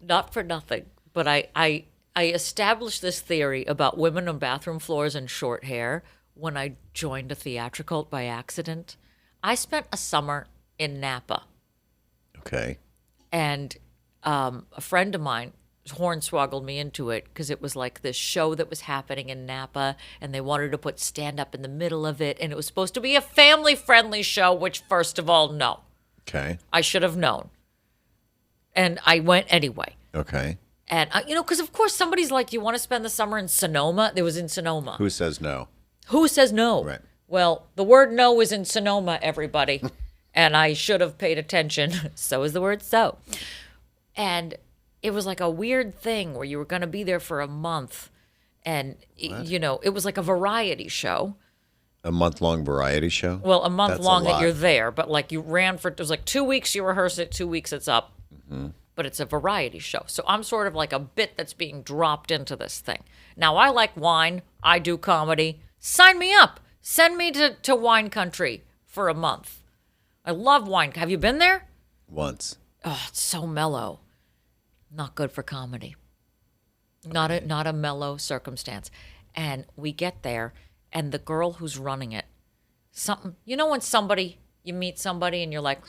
not for nothing, but I established this theory about women on bathroom floors and short hair when I joined a theatrical by accident. I spent a summer in Napa, Okay. and a friend of mine hornswoggled me into it because it was like this show that was happening in Napa, and they wanted to put stand up in the middle of it, and it was supposed to be a family friendly show, which, first of all, no, Okay. I should have known. And I went anyway. Okay. And, because of course somebody's like, you want to spend the summer in Sonoma? It was in Sonoma. Who says no? Who says no? Right. Well, the word no is in Sonoma, everybody. And I should have paid attention. So is the word so. And it was like a weird thing where you were going to be there for a month. And, it was like a variety show. A month-long variety show? Well, a month That's long a that lot. you're there. But like you ran for, it was like 2 weeks you rehearse it, 2 weeks it's up. But it's a variety show. So I'm sort of like a bit that's being dropped into this thing. Now, I like wine. I do comedy. Sign me up. Send me to wine country for a month. I love wine. Have you been there? Once. Oh, it's so mellow. Not good for comedy. Not a mellow circumstance. And we get there, and the girl who's running it, something, when you meet somebody and you're like,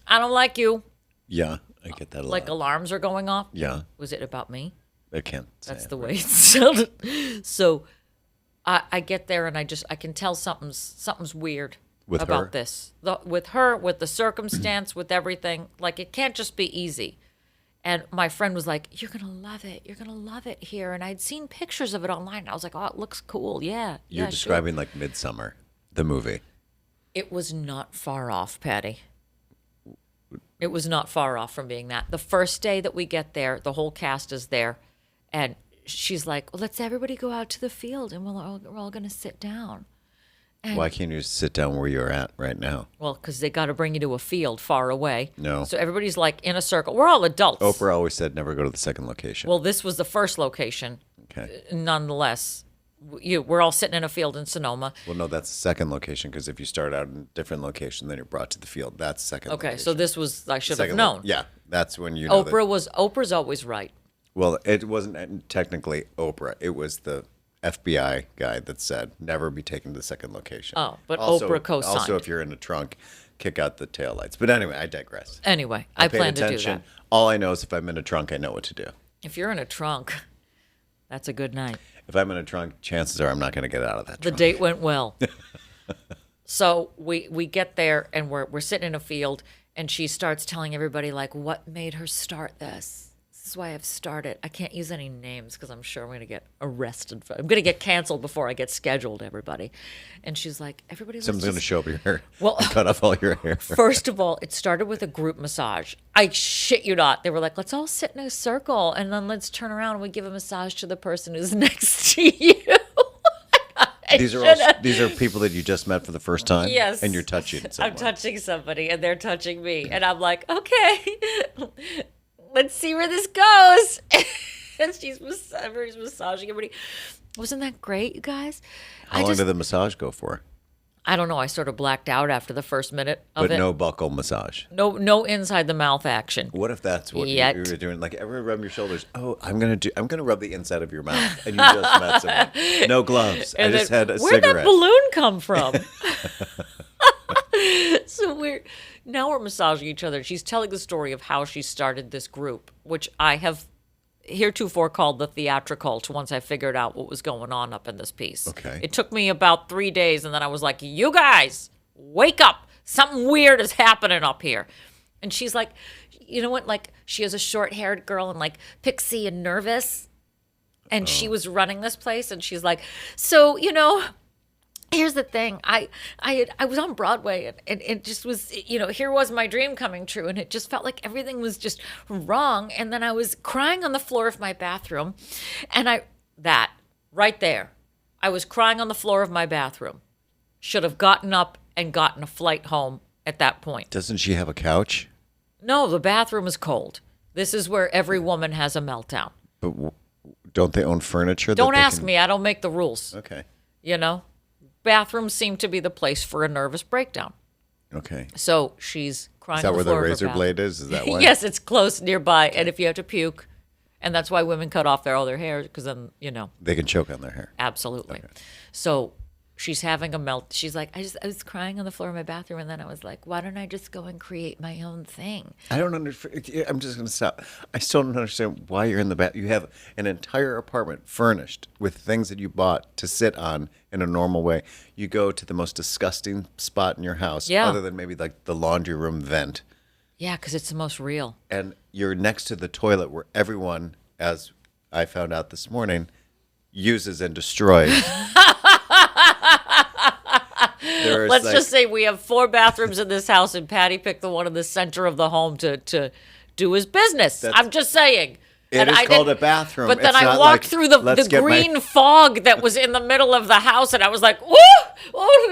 I don't like you. Yeah, I get that a Like lot. alarms are going off. Yeah, Was it about me? I can't say That's it. the way it sounded. So I get there and I can tell something's weird With about her? this. With her, with the circumstance, with everything. Like it can't just be easy. And my friend was like, "You're gonna love it. You're gonna love it here." And I'd seen pictures of it online. I was like, "Oh, it looks cool. Yeah, You're yeah, describing sure." like Midsummer, the movie. It was not far off, Patty. It was not far off from being that. The first day that we get there, the whole cast is there, and she's like, well, "Let's everybody go out to the field, and we're all going to sit down." Why can't you just sit down where you're at right now? Well, because they got to bring you to a field far away. No. So everybody's like in a circle. We're all adults. Oprah always said never go to the second location. Well, this was the first location, Okay. nonetheless. We're all sitting in a field in Sonoma. Well, no, that's the second location because if you start out in a different location, then you're brought to the field. That's second Okay, location. so this was I should have Second known. Yeah, that's when you know that- Oprah's always right. Well, it wasn't technically Oprah. It was the FBI guy that said never be taken to the second location. Oh, but also, Oprah co-signed. Also, if you're in a trunk, kick out the taillights. But anyway, I digress. Anyway, I paid plan to do attention. that. All I know is if I'm in a trunk, I know what to do. If you're in a trunk, that's a good night. If I'm in a trunk, chances are I'm not going to get out of that The trunk. date went well. So we get there and we're sitting in a field, and she starts telling everybody like what made her start this. This is why I've started. I can't use any names because I'm sure I'm going to get arrested. I'm going to get canceled before I get scheduled. Everybody, and she's like, everybody. Someone's going to show up your hair Well- and cut off all your hair. First of all, it started with a group massage. I shit you not. They were like, let's all sit in a circle and then let's turn around and we give a massage to the person who's next to you. These are people that you just met for the first time. Yes. And you're touching someone. I'm touching somebody and they're touching me. And I'm like, okay, let's see where this goes. And everybody's massaging everybody. Wasn't that great, you guys? How long did the massage go for? I don't know. I sort of blacked out after the first minute of But it. no buckle massage. No inside the mouth action. What if that's what you Yet. were doing? Like everyone rub your shoulders. Oh, I'm gonna rub the inside of your mouth, and you just met someone. No gloves. I And just then, had a where'd cigarette. that balloon come from? So now we're massaging each other. She's telling the story of how she started this group, which I have heretofore called the theatrical once I figured out what was going on up in this piece. Okay. It took me about 3 days, and then I was like, you guys, wake up. Something weird is happening up here. And she's like, you know what? Like, she has a short-haired girl and, like, pixie and nervous. And she was running this place, and she's like, so, here's the thing. I was on Broadway, and it just was, here was my dream coming true, and it just felt like everything was just wrong. And then I was crying on the floor of my bathroom, and that right there, I was crying on the floor of my bathroom. Should have gotten up and gotten a flight home at that point. Doesn't she have a couch? No, the bathroom is cold. This is where every woman has a meltdown. But don't they own furniture? Don't ask me. I don't make the rules. Okay. Bathrooms seem to be the place for a nervous breakdown. Okay. So she's crying Is that on the where the floor of her razor bathroom. blade is? Is that why? Yes, it's close nearby. And if you have to puke, and that's why women cut off all their hair, because then, They can choke on their hair. absolutely. So she's having a melt. She's like, I was crying on the floor of my bathroom, and then I was like, why don't I just go and create my own thing? I don't understand. I'm just going to stop. I still don't understand why you're in the bath. You have an entire apartment furnished with things that you bought to sit on in a normal way. You go to the most disgusting spot in your house, Yeah. other than maybe like the laundry room vent, Yeah, because it's the most real. and you're next to the toilet where everyone, as I found out this morning, uses and destroys. There's Let's like- just say we have 4 bathrooms in this house, and Patty picked the one in the center of the home to do his business. I'm just saying. It is called a bathroom. But then It's I not walked like, through the "Let's get my-" green fog that was in the middle of the house, and I was like, "Ooh, oh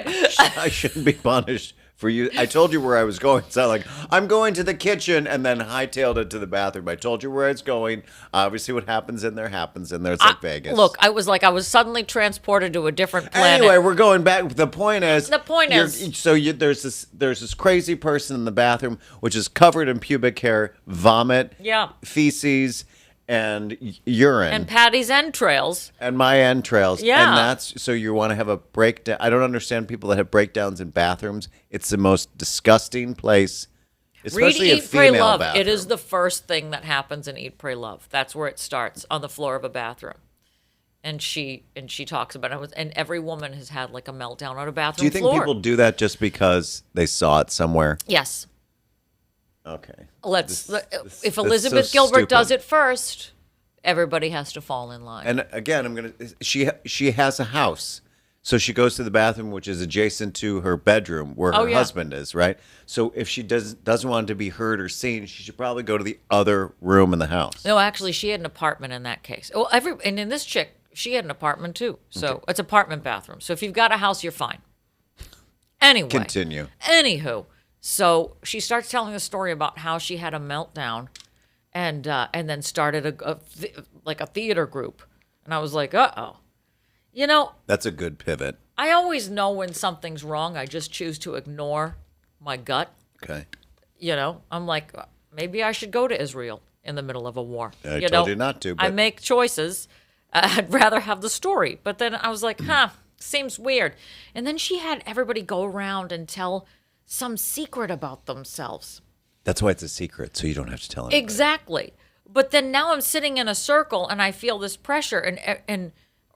Lord!" I shouldn't be punished for you. I told you where I was going. It's not like I'm going to the kitchen and then hightailed it to the bathroom. I told you where I was going. Obviously, what happens in there happens in there. It's like Vegas. Look, I was suddenly transported to a different planet. Anyway, we're going back. The point is, there's this crazy person in the bathroom, which is covered in pubic hair, vomit, Yeah. feces, and urine, and Patty's entrails. and my entrails. Yeah. And that's so you want to have a breakdown. I don't understand people that have breakdowns in bathrooms. It's the most disgusting place, Read especially a Eat, Pray, female Love. bathroom. It is the first thing that happens in Eat, Pray, Love. That's where it starts, on the floor of a bathroom. And she talks about it. And every woman has had like a meltdown on a bathroom Do you think floor. people do that just because they saw it somewhere? Yes. Okay. If Elizabeth so Gilbert does stupid. it first, everybody has to fall in line. And again, she has a house. So she goes to the bathroom, which is adjacent to her bedroom where her yeah. husband is, right? So if she doesn't want to be heard or seen, she should probably go to the other room in the house. No, actually, she had an apartment in that case. Well, and in this chick, she had an apartment too. So it's apartment bathroom. So if you've got a house, you're fine. Anyway. Continue. Anywho, so she starts telling a story about how she had a meltdown, and then started a theater group, and I was like, uh-oh. That's a good pivot. I always know when something's wrong. I just choose to ignore my gut. Okay. I'm like, maybe I should go to Israel in the middle of a war. I told you not to, I but- make choices. I'd rather have the story. But then I was like, seems weird. And then she had everybody go around and tell some secret about themselves. That's why it's a secret, so you don't have to tell anybody. Exactly. But then now I'm sitting in a circle and I feel this pressure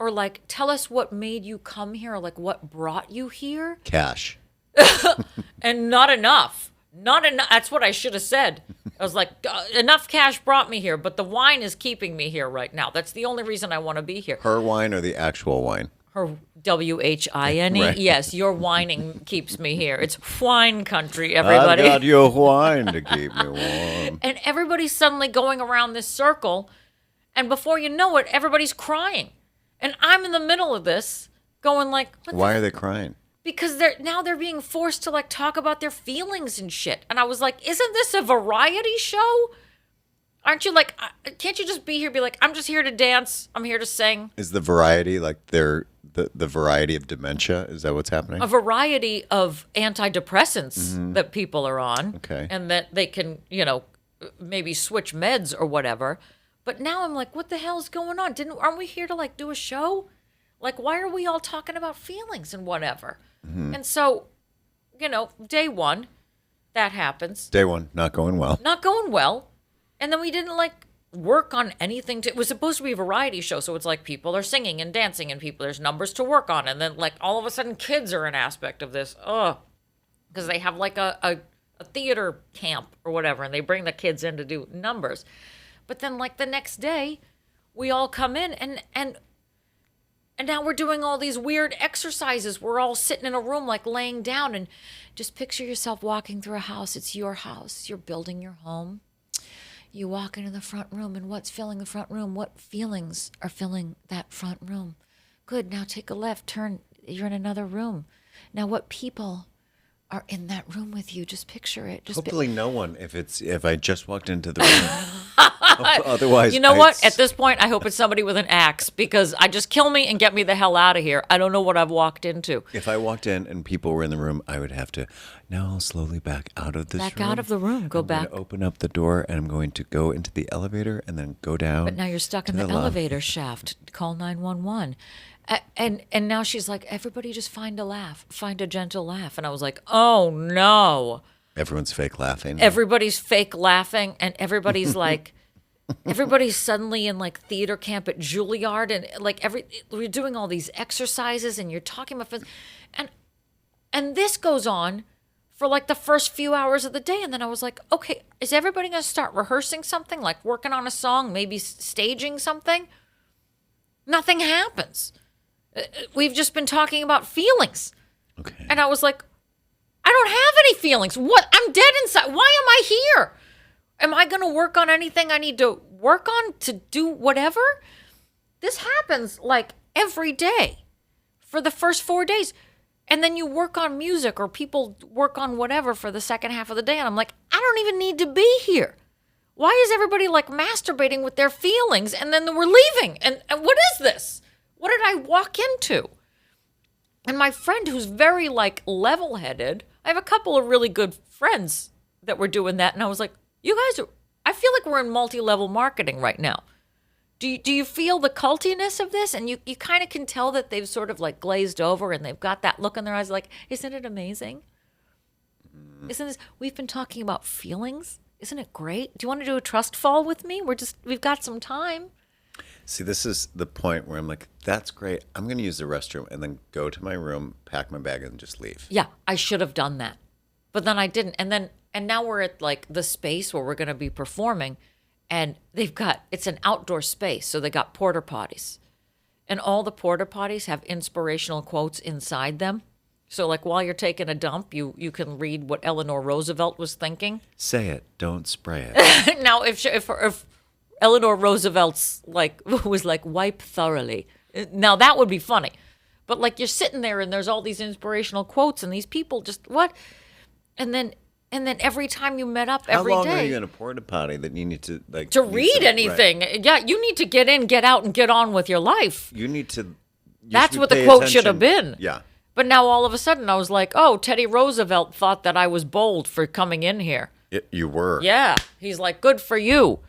or like, tell us what made you come here, or like what brought you here. Cash. And not enough. Not enough. That's what I should have said. I was like, enough cash brought me here, but the wine is keeping me here right now. That's the only reason I want to be here. Her wine or the actual wine? Her WHINE. Right. Yes, your whining keeps me here. It's wine country, everybody. I've got your wine to keep me warm. And everybody's suddenly going around this circle, and before you know it, everybody's crying. And I'm in the middle of this going like, what Why are they crying? because they're being forced to like talk about their feelings and shit. And I was like, isn't this a variety show? Aren't you like, can't you just be here, be like, I'm just here to dance, I'm here to sing? Is the variety like the variety of dementia? Is that what's happening? A variety of antidepressants that people are on. Okay. And that they can, maybe switch meds or whatever. But now I'm like, what the hell is going on? Aren't we here to like do a show? Like, why are we all talking about feelings and whatever? And so, day one, that happens. Day one, not going well. Not going well. And then we didn't like work on anything. It was supposed to be a variety show. So it's like people are singing and dancing and there's numbers to work on. And then like all of a sudden kids are an aspect of this. Because they have like a theater camp or whatever. And they bring the kids in to do numbers. But then like the next day we all come in and now we're doing all these weird exercises. We're all sitting in a room, like laying down, and just picture yourself walking through a house. It's your house. You're building your home. You walk into the front room, and what's filling the front room? What feelings are filling that front room? Good. Now take a left turn. You're in another room. Now what people are in that room with you? Just picture it. Hopefully no one, if I just walked into the room. Otherwise, You know what? At this point, I hope it's somebody with an axe because I just kill me and get me the hell out of here. I don't know what I've walked into. if I walked in and people were in the room, I would have to now slowly back out of this Back room. out of the room. Go I'm back. going to open up the door and I'm going to go into the elevator and then go down. But now you're stuck in to the lobby. elevator shaft. Call 911. And now she's like, everybody just find a laugh. Find a gentle laugh. And I was like, oh, no. Everyone's fake laughing. Everybody's fake laughing and everybody's like everybody's suddenly in like theater camp at Juilliard and like we're doing all these exercises and you're talking about and this goes on for like the first few hours of the day and then I was like, okay, is everybody going to start rehearsing something, like working on a song, maybe staging something? Nothing happens. We've just been talking about feelings. Okay. And I was like, I don't have any feelings. What? I'm dead inside. Why am I here? Am I going to work on anything I need to work on to do whatever? This happens like every day for the first 4 days. And then you work on music or people work on whatever for the second half of the day. And I'm like, I don't even need to be here. Why is everybody like masturbating with their feelings and then we're leaving? And what is this? What did I walk into? And my friend, who's very like level-headed, I have a couple of really good friends that were doing that, and I was like, "You guys I feel like we're in multi-level marketing right now. Do you feel the cultiness of this?" And you kind of can tell that they've sort of like glazed over, and they've got that look in their eyes, like, "Isn't it amazing? Isn't this? We've been talking about feelings. Isn't it great? Do you want to do a trust fall with me? We've got some time." See, this is the point where I'm like, that's great. I'm going to use the restroom and then go to my room, pack my bag, and just leave. Yeah, I should have done that. But then I didn't. And now we're at like the space where we're going to be performing and it's an outdoor space. So they got porta potties and all the porta potties have inspirational quotes inside them. So like while you're taking a dump, you can read what Eleanor Roosevelt was thinking. Say it. Don't spray it. Now, if Eleanor Roosevelt's like was like wipe thoroughly, now that would be funny. But like you're sitting there and there's all these inspirational quotes and these people just what, and then every time you met up every day. How long are you in a porta potty that you need to like to read anything? Right. Yeah, you need to get in, get out, and get on with your life. You need to. That's what the quote should have been. Yeah. But now all of a sudden I was like, oh, Teddy Roosevelt thought that I was bold for coming in here. You were. Yeah, he's like, good for you,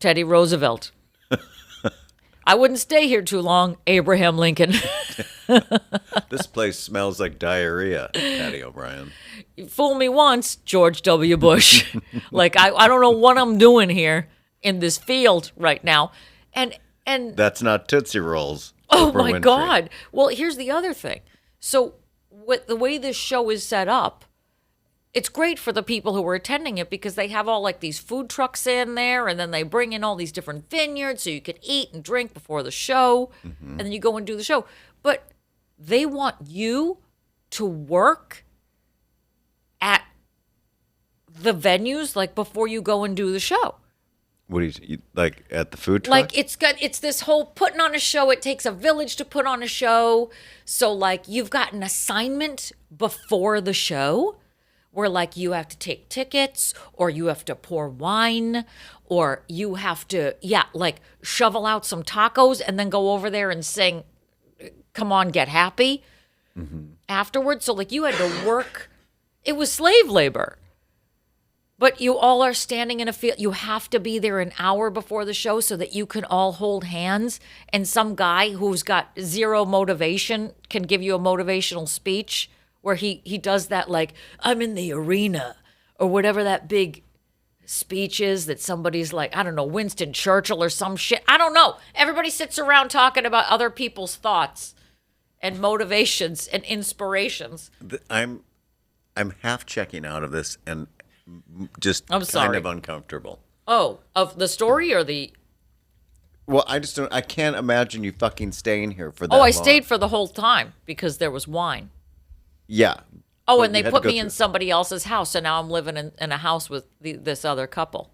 Teddy Roosevelt. I wouldn't stay here too long, Abraham Lincoln. This place smells like diarrhea, Patty O'Brien. You fool me once, George W. Bush. Like, I don't know what I'm doing here in this field right now. And That's not Tootsie Rolls. oh Oprah my Winfrey. God. Well, here's the other thing. So with the way this show is set up, it's great for the people who are attending it because they have all like these food trucks in there and then they bring in all these different vineyards so you can eat and drink before the show and then you go and do the show. But they want you to work at the venues like before you go and do the show. What do you like at the food truck? Like it's this whole putting on a show. It takes a village to put on a show. So like you've got an assignment before the show where like you have to take tickets or you have to pour wine or you have to, like shovel out some tacos and then go over there and sing, "Come on, get happy" afterwards. So like you had to work. It was slave labor. But you all are standing in a field. You have to be there an hour before the show so that you can all hold hands. And some guy who's got zero motivation can give you a motivational speech where he does that like, "I'm in the arena," or whatever that big speech is that somebody's like, I don't know, Winston Churchill or some shit. I don't know. Everybody sits around talking about other people's thoughts and motivations and inspirations. I'm half checking out of this and just I'm kind sorry. of uncomfortable. Oh, of the story or the... Well, I can't imagine you fucking staying here for that Oh, I long. stayed for the whole time because there was wine. Yeah. Oh, But and they you had to put go me in through- somebody else's house, so now I'm living in a house with this other couple.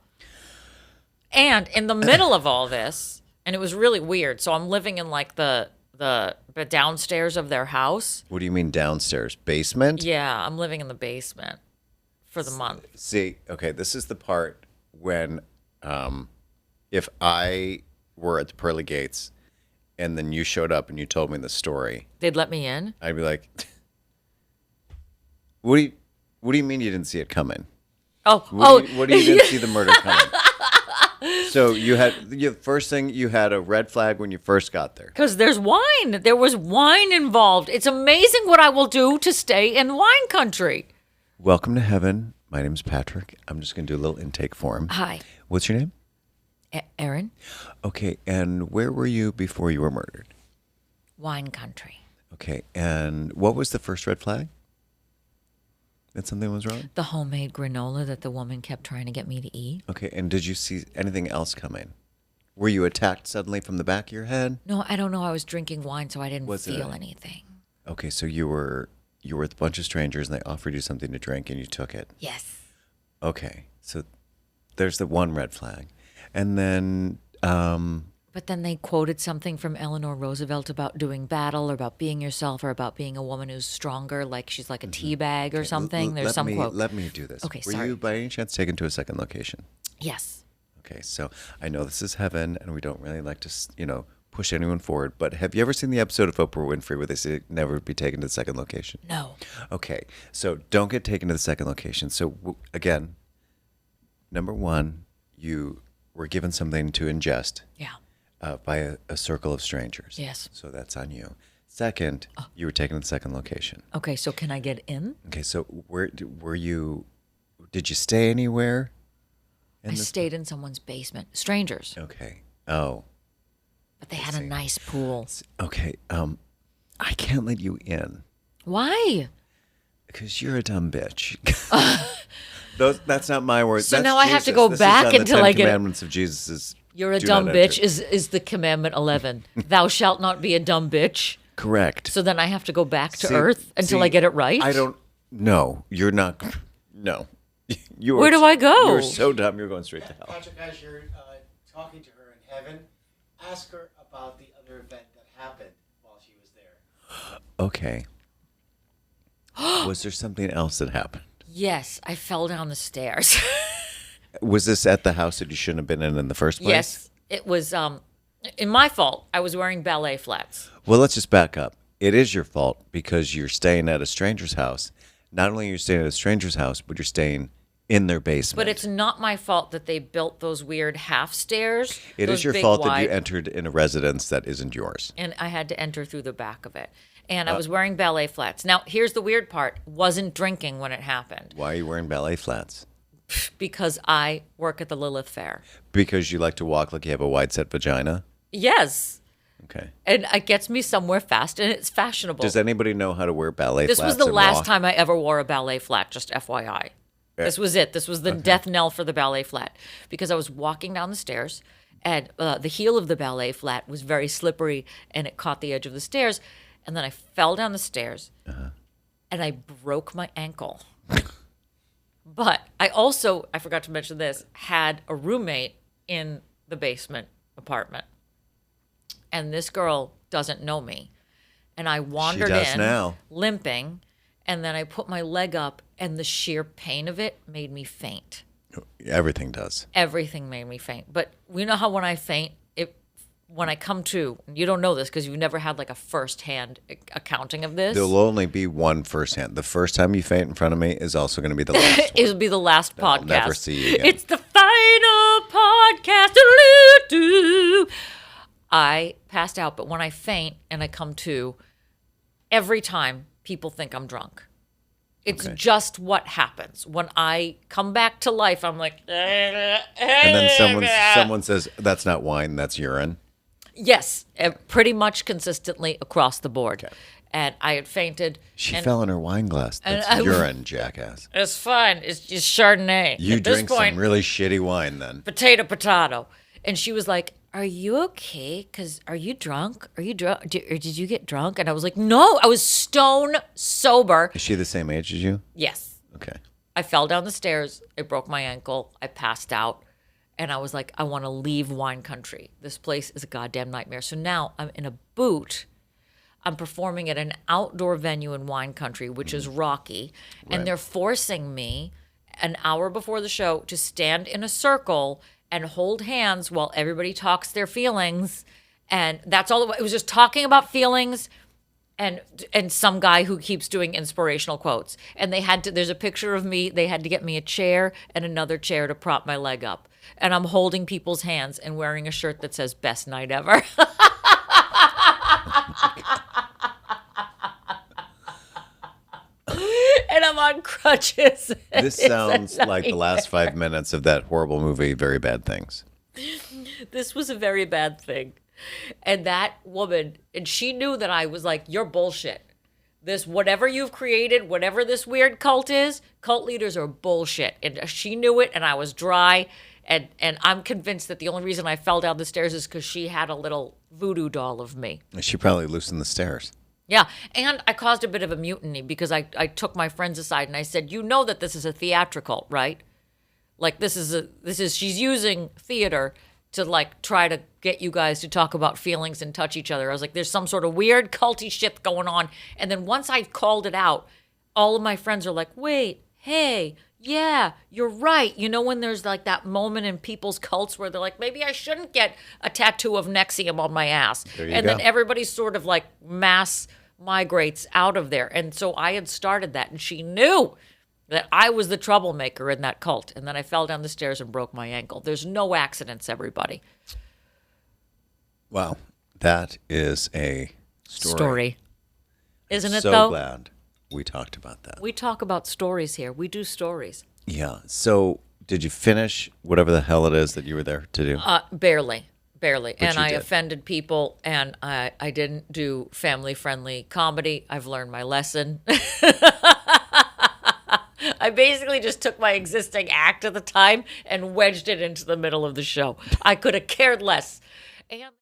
And in the middle of all this, and it was really weird, so I'm living in like the downstairs of their house. What do you mean downstairs? Basement? Yeah, I'm living in the basement for the month. See, okay, this is the part when if I were at the pearly gates and then you showed up and you told me the story, They'd let me in. I'd be like, what do you mean you didn't see it coming? What do you didn't see the murder coming? So you had the first thing, you had a red flag when you first got there. Because there's wine. There was wine involved. It's amazing what I will do to stay in wine country. Welcome to heaven. My name's Patrick. I'm just going to do a little intake form. Hi. What's your name? Erin. Okay, and where were you before you were murdered? Wine country. Okay, and what was the first red flag? That something was wrong? The homemade granola that the woman kept trying to get me to eat. Okay, and did you see anything else coming? Were you attacked suddenly from the back of your head? No, I don't know. I was drinking wine, so I didn't Was it feel a- anything. Okay, so you were with a bunch of strangers and they offered you something to drink and you took it. Yes. Okay, so there's the one red flag. And then, But then they quoted something from Eleanor Roosevelt about doing battle or about being yourself or about being a woman who's stronger, like she's like a tea bag or something. There's some quote. Let me do this. Okay, Were sorry. you by any chance taken to a second location? Yes. Okay, so I know this is heaven and we don't really like to, push anyone forward, but have you ever seen the episode of Oprah Winfrey where they say never be taken to the second location? No. Okay, so don't get taken to the second location. So again, number one, you were given something to ingest Yeah. by a circle of strangers. Yes. So that's on you. Second, you were taken to the second location. Okay, so can I get in? Okay, so were you? Did you stay anywhere? I stayed in someone's basement. Strangers. Okay. Oh. But they had a nice pool. Okay. I can't let you in Why? because you're a dumb bitch. That's not my word. So That's now I have to Jesus. go This is back on the until 10 I get- Commandments of Jesus. You're a Do dumb not bitch enter. is the commandment 11. Thou shalt not be a dumb bitch. Correct. So then I have to go back to See- earth until see, I get it right? I don't. No, you're not. No. You are, Where do I go? You're so dumb. You're going straight to hell. Patrick, as you're talking to her in heaven, ask her about the other event that happened while she was there. Okay. Was there something else that happened? Yes, I fell down the stairs. Was this at the house that you shouldn't have been in the first place? Yes, it was in my fault. I was wearing ballet flats. Well, let's just back up. It is your fault because you're staying at a stranger's house. Not only are you staying at a stranger's house, but you're staying in their basement. But it's not my fault that they built those weird half stairs. It those is your big, fault that you wide- entered in a residence that isn't yours. and I had to enter through the back of it. And I was wearing ballet flats. Now, here's the weird part. Wasn't drinking when it happened Why are you wearing ballet flats? because I work at the Lilith Fair. Because you like to walk like you have a wide set vagina? Yes. Okay. And it gets me somewhere fast and it's fashionable. Does anybody know how to wear ballet This flats? was the and last walk? time I ever wore a ballet flat, just FYI. This was it. This was the death knell for the ballet flat because I was walking down the stairs and the heel of the ballet flat was very slippery and it caught the edge of the stairs. And then I fell down the stairs and I broke my ankle. But I also, I forgot to mention this, had a roommate in the basement apartment. And this girl doesn't know me. And I wandered does in now. limping. And then I put my leg up, and the sheer pain of it made me faint. Everything does. Everything made me faint. But you know how when I faint, when I come to, you don't know this because you've never had like a first-hand accounting of this. There'll only be one firsthand. The first time you faint in front of me is also going to be the last one. It'll be the last I'll podcast. never see you again. It's the final podcast. Doo-doo-doo. I passed out, but when I faint and I come to, every time people think I'm drunk. It's Okay. just what happens. When I come back to life, I'm like, And then someone says, that's not wine, that's urine. yes, pretty much consistently across the board. And I had fainted. She and fell in her wine glass. That's I- urine, jackass. It's fine. It's just Chardonnay. You At this drink point, some really shitty wine then. potato. And she was like, are you okay? Because are you drunk? Are you drunk? Or did you get drunk? And I was like, no, I was stone sober. Is she the same age as you? Yes. Okay. I fell down the stairs. I broke my ankle. I passed out. And I was like, I want to leave wine country. This place is a goddamn nightmare. So now I'm in a boot. I'm performing at an outdoor venue in wine country, which is rocky. And Right. they're forcing me an hour before the show to stand in a circle and hold hands while everybody talks their feelings. And that's all it was, just talking about feelings and some guy who keeps doing inspirational quotes. And they had to, there's a picture of me, they had to get me a chair and another chair to prop my leg up. And I'm holding people's hands and wearing a shirt that says best night ever. And I'm on crutches. This sounds like the last 5 minutes of that horrible movie, Very Bad Things. This was a very bad thing. And that woman, and she knew that I was like, you're bullshit. This, whatever you've created, whatever this weird cult is, cult leaders are bullshit. And she knew it, and I was dry. And I'm convinced that the only reason I fell down the stairs is because she had a little voodoo doll of me. She probably loosened the stairs. Yeah, and I caused a bit of a mutiny because I took my friends aside and I said, you know that this is a theatrical, right? Like she's using theater to like try to get you guys to talk about feelings and touch each other. I was like, there's some sort of weird culty shit going on. And then once I called it out, all of my friends are like, wait, hey, yeah, you're right. You know, when there's like that moment in people's cults where they're like, maybe I shouldn't get a tattoo of Nexium on my ass. There you and go. then everybody sort of like mass migrates out of there. And so I had started that, and she knew that I was the troublemaker in that cult. And then I fell down the stairs and broke my ankle. There's no accidents, everybody. Wow. That is a story. Isn't it, so though? glad we talked about that. We talk about stories here. We do stories. Yeah. So did you finish whatever the hell it is that you were there to do? Barely. And you I did. offended people, and I didn't do family-friendly comedy. I've learned my lesson. I basically just took my existing act at the time and wedged it into the middle of the show. I could have cared less. And